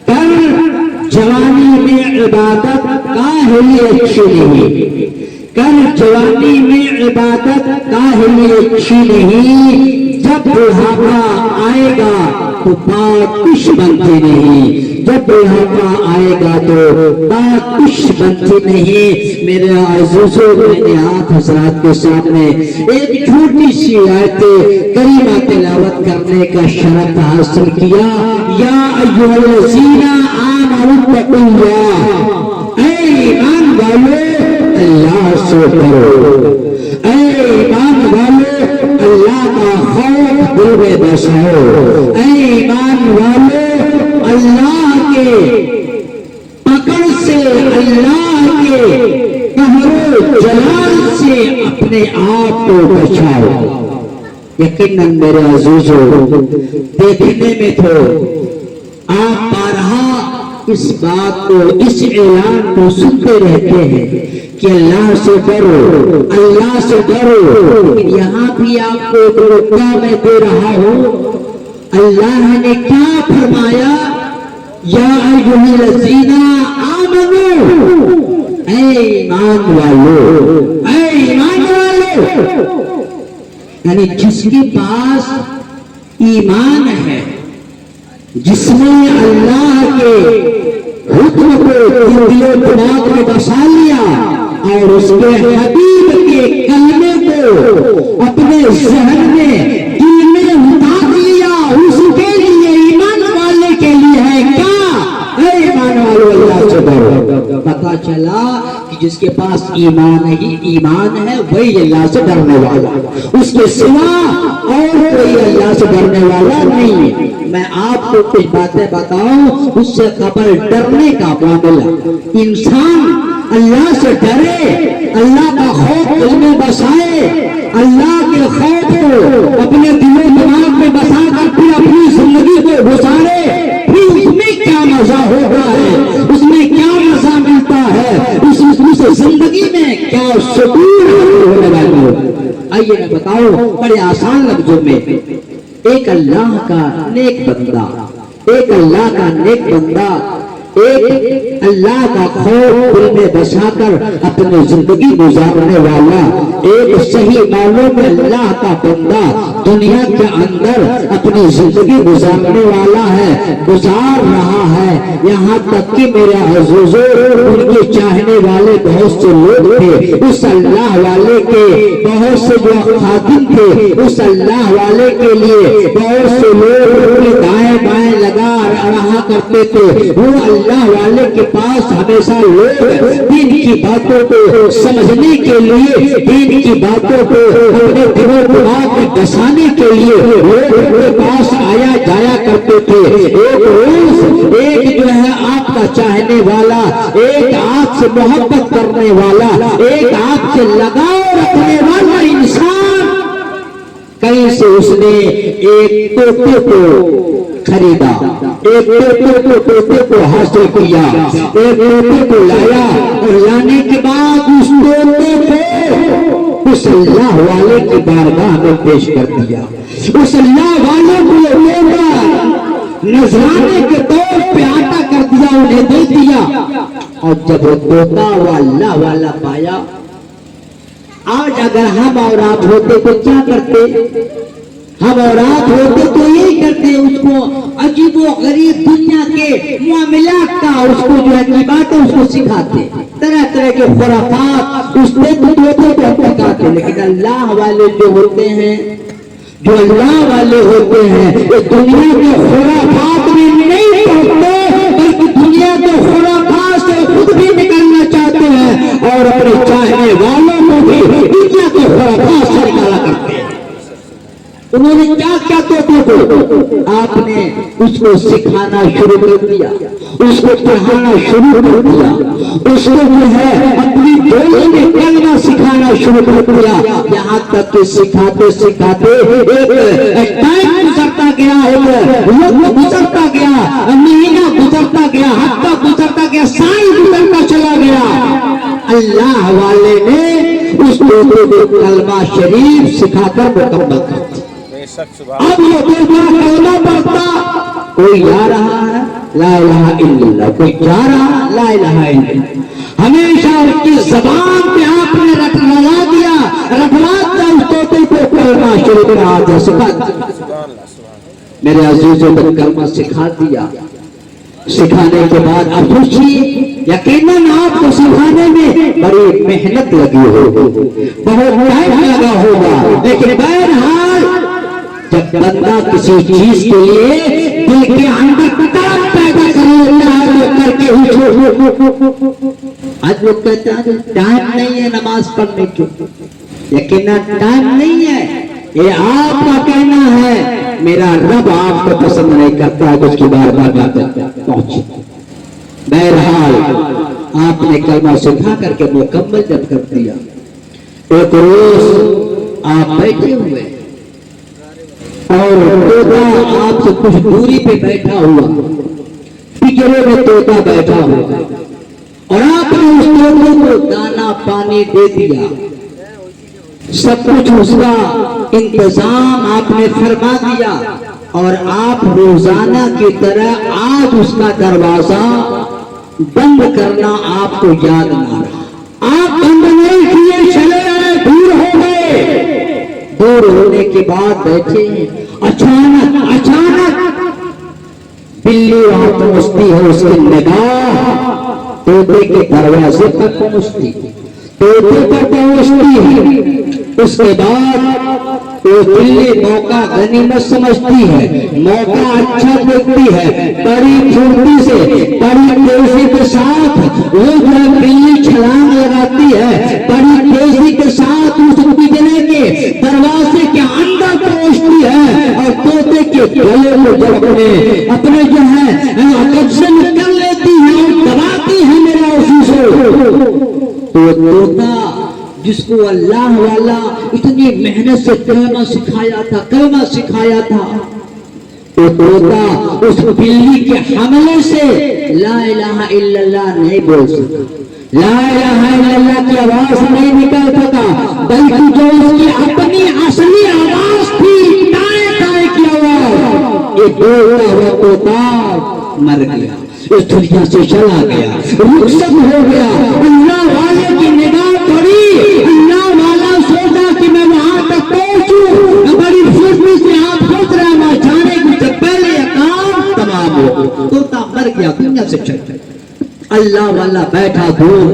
کر جوانی میں عبادت کاہے لیے اچھی نہیں، کر جوانی میں عبادت کاہے لیے اچھی نہیں، جب بڑھاپا آئے گا تو بات کچھ بنتی نہیں، جب بڑھاپا آئے گا تو بات کچھ بنتی نہیں۔ میرے عزیزوں، میں نے آپ حضرات کے سامنے ایک چھوٹی سی آیت کریمہ تلاوت کرنے کا شرف حاصل کیا۔ یا ایھا الذین آمنوا اتقوا اللہ، اے ایمان والو اللہ سے ڈرو، اے ایمان والو اللہ کا خوف دل میں بساؤ، اے ایمان والو اللہ کے پکڑ سے، اللہ کے قہر و جلال سے اپنے آپ کو بچاؤ۔ یقیناً میرے عزیزوں، دیکھنے میں تو آپ بارہا اس بات کو، اس اعلان کو سنتے رہتے ہیں کہ اللہ سے ڈرو، اللہ سے ڈرو، لیکن یہاں بھی آپ کو ایک نکتہ میں دے رہا ہوں۔ اللہ نے کیا فرمایا؟ یا ایھا الذین آمنوا، اے ایمان والو، اے ایمان والو، یعنی جس کے پاس ایمان ہے، جس نے اللہ کے حکم کو دل و دماغ میں بسا لیا اور اس کے حبیب کے کلمے کو اپنے ذہن میں، دل میں اتار لیا، اس کے لیے، ایمان والے کے لیے ہے کیا؟ اے ایمان والو اللہ سے ڈرو۔ پتا چلا کہ جس کے پاس ایمان ہے وہی اللہ سے ڈرنے والا، اس کے سوا اور کوئی اللہ سے ڈرنے والا نہیں ہے۔ میں آپ کو کچھ باتیں بتاؤں اس سے قبل ڈرنے کا معاملہ۔ انسان اللہ سے ڈرے، اللہ کا خوف دل میں بسائے، اللہ کے خوف کو اپنے دل و دماغ میں بسا کر پھر اپنی زندگی کو گزارے، پھر اس میں کیا مزہ ہوتا ہے، اس میں کیا مزہ ملتا ہے، اس زندگی میں کیا سکون ہونے والی ہے۔ آئیے میں بتاؤں بڑے آسان لفظوں میں، ایک اللہ کا نیک بندہ، ایک اللہ کا نیک بندہ، ایک اللہ کا خوف دل میں بسا کر اپنی زندگی گزارنے والا، ایک صحیح معنوں میں اللہ کا بندہ دنیا کے اندر اپنی زندگی گزارنے والا ہے، گزار رہا ہے۔ یہاں تک کہ میرے عزیزوں، ان کے چاہنے والے بہت سے لوگ تھے، اس اللہ والے کے بہت سے جو خادم تھے، اس اللہ والے کے لیے بہت سے لوگ اپنے دائیں بائیں لگا رہا کرتے تھے۔ وہ اللہ والے کے پاس ہمیشہ لوگ دین کی باتوں کو سمجھنے کے لیے، دین کی باتوں کو اپنے دل و دماغ میں بسانے کے لیے لوگ ان کے پاس آیا جایا کرتے تھے۔ ایک روز ایک جو ہے آپ کا چاہنے والا، ایک آپ سے محبت کرنے والا، ایک آپ سے لگاؤ رکھنے والا انسان کہیں سے اس نے ایک طوطے کو خریدا، ایک طوطے کو حاصل کیا، ایک طوطے کو لایا اور لانے کے بعد اس طوطے کو اس اللہ والے کی بارگاہ میں پیش کر دیا۔ اس اللہ والے کو نذرانے کے طور پہ عطا کر دیا، انہیں دے دیا۔ اور جب وہ طوطا وہ اللہ والا پایا، آج اگر ہم اور آپ ہوتے تو کیا کرتے؟ ہم اور آپ ہوتے تو یہی کرتے، اس کو عجیب و غریب دنیا کے معاملات کا، اس کو جو ہے باتیں اس کو سکھاتے، طرح طرح کے خرافات اس نے سکھاتے۔ لیکن اللہ والے جو ہوتے ہیں، جو اللہ والے ہوتے ہیں، وہ دنیا کے خرافات میں نہیں پڑھتے، بلکہ دنیا کے خرافات سے خود بھی نکلنا چاہتے ہیں اور اپنے چاہنے والوں کو بھی دنیا کے خرافات سے نکالا کرتے ہیں۔ انہوں نے کیا کیا طوطے کو؟ آپ نے اس کو سکھانا شروع کر دیا، اس کو پڑھانا شروع کر دیا، اس کو جو ہے اپنی بولی میں کلمہ سکھانا شروع کر دیا۔ یہاں تک کہ سکھاتے سکھاتے ایک ٹائم گزرتا گیا، ایک وقت گزرتا گیا، مہینہ گزرتا گیا، ہفتہ گزرتا گیا، سال گزرتا چلا گیا۔ اللہ والے نے اس طوطے کو کلمہ شریف سکھا کر مکمل کر دیا۔ اب یہ طوطا کلمہ پڑھتا، کوئی آ رہا لا الہ الا اللہ، کوئی جا رہا لا الہ الا اللہ، ہمیشہ اس کی زبان پہ آپ نے رٹلا دیا، رٹلا دیا اس طوطے کو کلمہ شریف کا آدھا سکھا دیا۔ میرے عزیزوں نے کلمہ سکھا دیا، سکھانے کے بعد اب سوچیے یقیناً آپ کو سکھانے میں بڑی محنت لگی ہوگی، بہت ٹائم لگا ہوگا، لیکن بہرحال جب بندہ کسی چیز کے لیے دل کے اندر طلب پیدا کر کے ہی چھوڑ، آج لوگ کہتے ہیں ٹائم نہیں ہے نماز پڑھنے کی، یقیناً ٹائم نہیں ہے، یہ آپ کا کہنا ہے، میرا رب آپ کو پسند نہیں کرتا ہے کہ اس کی بارگاہ تک پہنچے۔ بہرحال آپ نے کلمہ سکھا کر کے مکمل جب کر دیا، ایک روز آپ بیٹھے ہوئے اور طوطا آپ سے کچھ دوری پہ بیٹھا ہوا، پنجرے میں طوطا بیٹھا ہوا، اور آپ نے اس طوطے کو دانا پانی دے دیا، سب کچھ اس کا انتظام آپ نے فرما دیا، اور آپ روزانہ کی طرح آج اس کا دروازہ بند کرنا آپ کو یاد نہ رہا، آپ بند نہیں کیے، چلے آئے، دور ہو گئے، دور ہونے کے بعد بیٹھے، اچانک بلی وہاں پہنچتی ہے، اس کی نگاہ طوطے کے دروازے پر پہنچتی، طوطے پر پہنچتی ہے، اس کے بعد وہ بلی موقع غنیمت سمجھتی ہے، موقع اچھا دیکھتی ہے، بڑی پھرتی سے، بڑی تیزی کے ساتھ وہ جو بلی چھلانگ لگاتی ہے، بڑی تیزی کے ساتھ اس پنجرے کے دروازے کے اندر پہنچتی ہے، اور طوطے کے گلے کو جب اپنے جو ہے قبضے میں کر لیتی ہے اور دباتی ہے میرا اسی سے، تو طوطا جس کو اللہ والا اتنی محنت سے کلمہ سکھایا تھا، کلمہ سکھایا تھا، وہ طوطا اس بلی کے حملے سے لا الہ الا اللہ نہیں بول سکا، لا الہ الا اللہ کی آواز نہیں نکل سکا، بلکہ جو اس کی اپنی اصلی آواز تھی، ٹائیں ٹائیں کی آواز، یہ بولتا ہوا طوطا مر گیا، اس دنیا سے چلا گیا، رخصت ہو گیا۔ اللہ والے کی نگاہ پڑی، اللہ والا سوچا کہ میں وہاں تک پہنچوں، بڑی خوشی سے آپ سوچ رہے ہیں وہاں جانے کی سے پہلے یہ کام تمام ہو، طوطا مر گیا، دنیا سے چل گیا۔ اللہ والا بیٹھا دور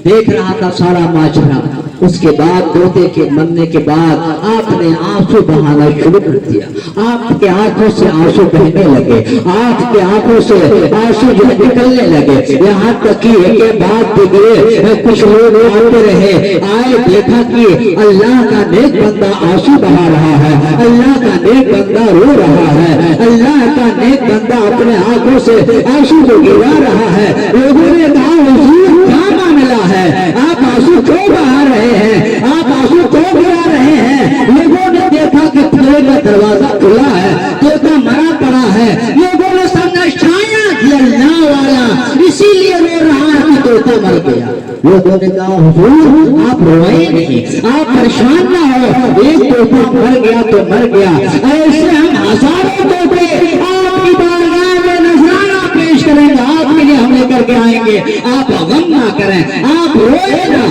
دیکھ رہا تھا سارا ماجرا، اس کے بعد طوطے کے مرنے کے بعد آپ نے آنسو بہانا شروع کر دیا، آپ کے آنکھوں سے آنسو بہنے لگے، آپ کے آنکھوں سے آنسو جو نکلنے لگے، یہاں تک کہ ایک بات بگڑے، کچھ لوگ آتے رہے، آئے دیکھا کہ اللہ کا نیک بندہ آنسو بہا رہا ہے، اللہ کا نیک بندہ رو رہا ہے، اللہ کا نیک بندہ اپنے آنکھوں سے آنسو کو گرا رہا ہے۔ لوگوں نے کہا حضور کیا معاملہ ہے، آپ آنسو کیوں بہا رہے ہیں، آپ آنسو کیوں گرا رہے ہیں؟ لوگوں نے دیکھا کہ پنجرے کا دروازہ کھلا ہے، طوطا مرا پڑا ہے، لوگوں نے سمجھا شاید یہ اللہ والا اسی لیے رو رہا ہے کہ طوطا مر گیا۔ لوگوں نے کہا حضور آپ روئے نہیں، آپ پریشان نہ ہو، ایک طوطا مر گیا تو مر گیا، ایسے ہم ہزاروں طوطے آپ کی بارگاہ میں نذرانہ پیش کریں گے، آپ کے لیے ہم لے کر کے آئیں گے، آپ غم نہ کریں، آپ روئے نہ۔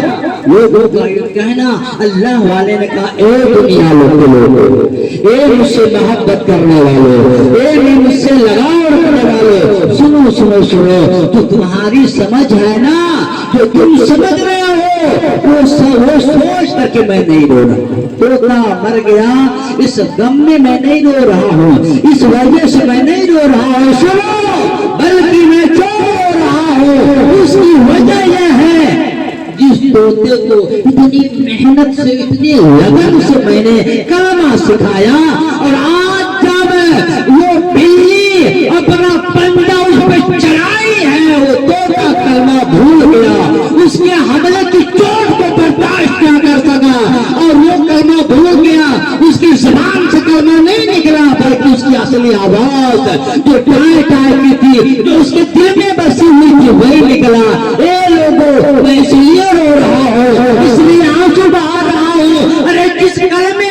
لوگوں کا یہ کہنا، اللہ والے نے کہا اے دنیا لوگوں، اے مجھ سے محبت کرنے والے، اے مجھ سے لگاؤ رکھنے والے، سنو سنو سنو، تو تمہاری سمجھ ہے نا، جو تم سمجھ رہے ہو وہ سوچ کر کے میں نہیں رو رہا، طوطا مر گیا اس غم میں میں نہیں رو رہا ہوں، اس وجہ سے میں نہیں رو رہا ہوں، سنو، بلکہ میں کیوں رو رہا ہوں، اس کی وجہ یہ ہے جس طوطے کو اتنی محنت سے، اتنی لگن سے میں نے کلمہ سکھایا، اور آج جب وہ بلی اپنا پنجہ اس پہ چڑھائی ہے، وہ طوطا کلمہ بھول گیا، اس کے حملے کی چوٹ کو برداشت نہ کر سکا، اور وہ کلمہ بھول گیا، اس کی زبان سے کلمہ نہیں نکلا، بلکہ اس کی اصلی آواز جو ٹائیں ٹائیں کی تھی، جو اس کے دل میں بسی ہوئی تھی، وہی نکلا۔ اے لوگوں، میں اس لیے رو رہا ہوں، اس لیے آنسو بہا رہا ہوں، ارے جس کلمے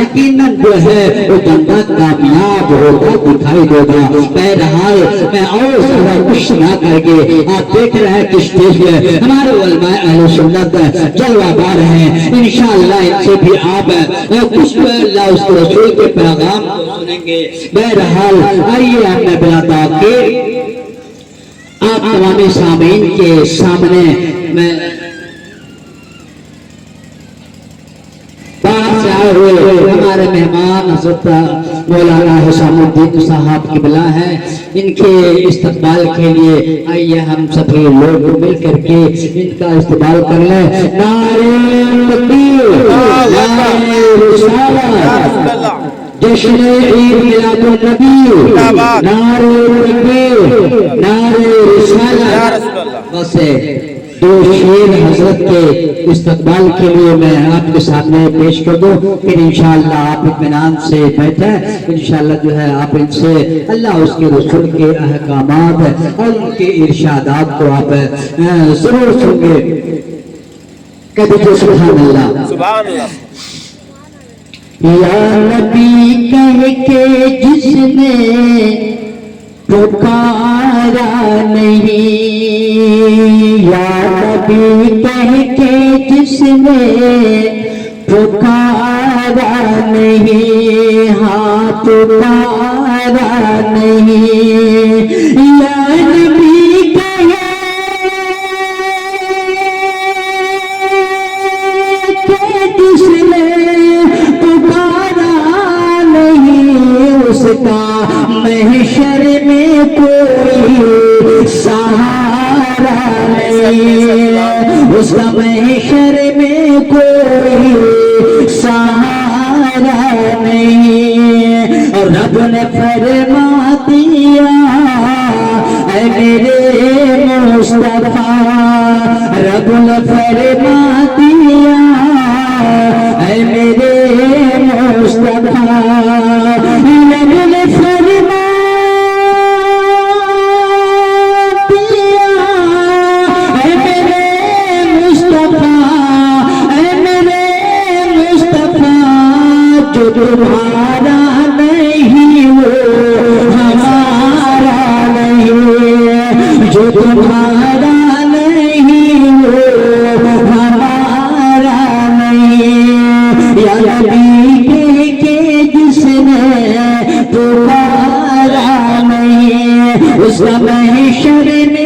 یقیناً جو ہے وہ بندہ کامیاب ہوتا دکھائی دے گا۔ بہرحال میں اور زیادہ کچھ نہ کر کے آپ دیکھ رہے ہیں کس اسٹیج پہ ہمارے علماء اہل سنت جلوہ بار ہیں، انشاءاللہ ان سے بھی آپ کچھ اللہ اس کے رسول کے پیغام کو سنیں گے۔ بہرحال آئیے ہم نے بلا تاخیر آپ تمام سامعین کے سامنے میں باہر سے آئے ہوئے ہمارے مہمان حضرت مولانا حسام الدین صاحب قبلہ ہیں، ان کے استقبال کے لیے آئیے ہم سبھی لوگ مل کر کے ان کا استقبال کر لیں۔ نعرہ تکبیر، نعرہ رسالت، جشن عید میلاد النبی، نعرہ تکبیر، نعرہ رسالت۔ بس دو شیر حضرت کے استقبال کے لیے میں آپ کے سامنے پیش کر دوں، پھر انشاءاللہ آپ اطمینان سے بیٹھیں، انشاءاللہ جو ہے آپ ان سے اللہ اس کے رسول کے احکامات اور ان کے ارشادات کو آپ ضرور سن گے۔ کہتے تھے سبحان اللہ، سبحان اللہ۔ یا نبی کہہ کے جس نے پکارا نہیں، یا نبی کہہ کے جس نے پکارا نہیں، ہاں پکارا نہیں، یا نبی کہہ کے جس نے پکارا نہیں، اس کا محشر میں کوئی سہارا نہیں، اس کا محشر میں کوئی سہارا نہیں۔ اور رب نے فرما دیا اے میرے مصطفیٰ، رب نے فرما دیا اے میرے مصطفیٰ، رب نے فرما دیا اے میرے مصطفیٰ، اے میرے مصطفیٰ، جو تمہارا نہیں وہ ہمارا نہیں، جو تمہارا نہیں وہ ہمارا نہیں، یا نبی کہہ کے جس نے پکارا نہیں، اس کا محشر میں